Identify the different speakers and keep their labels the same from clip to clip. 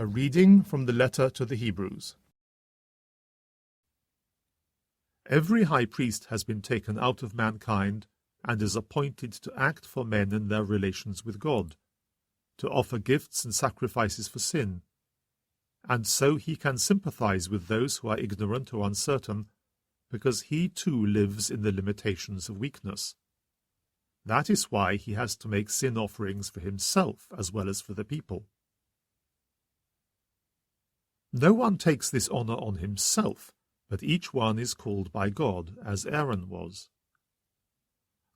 Speaker 1: A reading from the letter to the Hebrews. Every high priest has been taken out of mankind and is appointed to act for men in their relations with God, to offer gifts and sacrifices for sin, and so he can sympathize with those who are ignorant or uncertain, because he too lives in the limitations of weakness. That is why he has to make sin offerings for himself as well as for the people. No one takes this honor on himself, but each one is called by God, as Aaron was.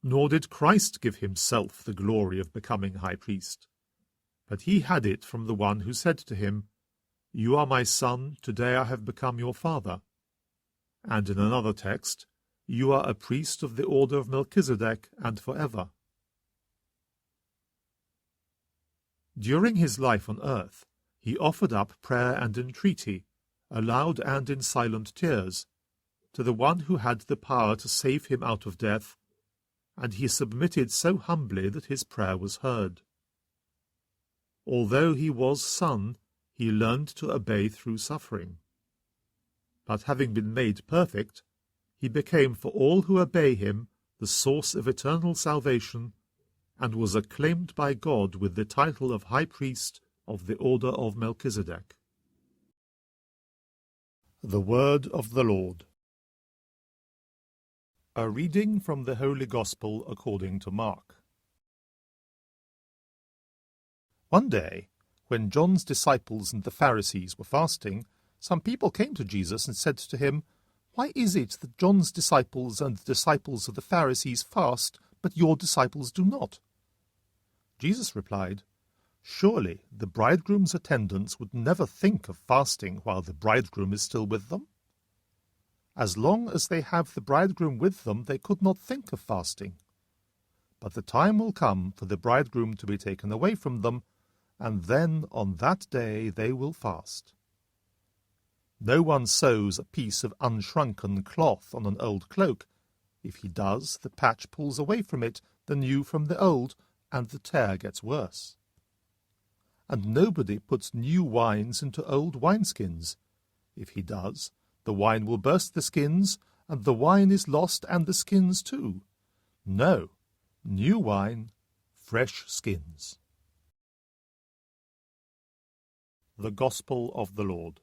Speaker 1: Nor did Christ give himself the glory of becoming high priest, but he had it from the one who said to him, "You are my son, today I have become your father." And in another text, "You are a priest of the order of Melchizedek, and forever." During his life on earth, he offered up prayer and entreaty, aloud and in silent tears, to the one who had the power to save him out of death, and he submitted so humbly that his prayer was heard. Although he was Son, he learned to obey through suffering. But having been made perfect, he became for all who obey him the source of eternal salvation, and was acclaimed by God with the title of High Priest of the order of Melchizedek. The Word of the Lord. A reading from the Holy Gospel according to Mark. One day, when John's disciples and the Pharisees were fasting, some people came to Jesus and said to him, "Why is it that John's disciples and the disciples of the Pharisees fast, but your disciples do not?" Jesus replied, "Surely the bridegroom's attendants would never think of fasting while the bridegroom is still with them? As long as they have the bridegroom with them, they could not think of fasting. But the time will come for the bridegroom to be taken away from them, and then on that day they will fast. No one sews a piece of unshrunken cloth on an old cloak. If he does, the patch pulls away from it, the new from the old, and the tear gets worse. And nobody puts new wines into old wineskins. If he does, the wine will burst the skins, and the wine is lost, and the skins too. No, new wine, fresh skins." The Gospel of the Lord.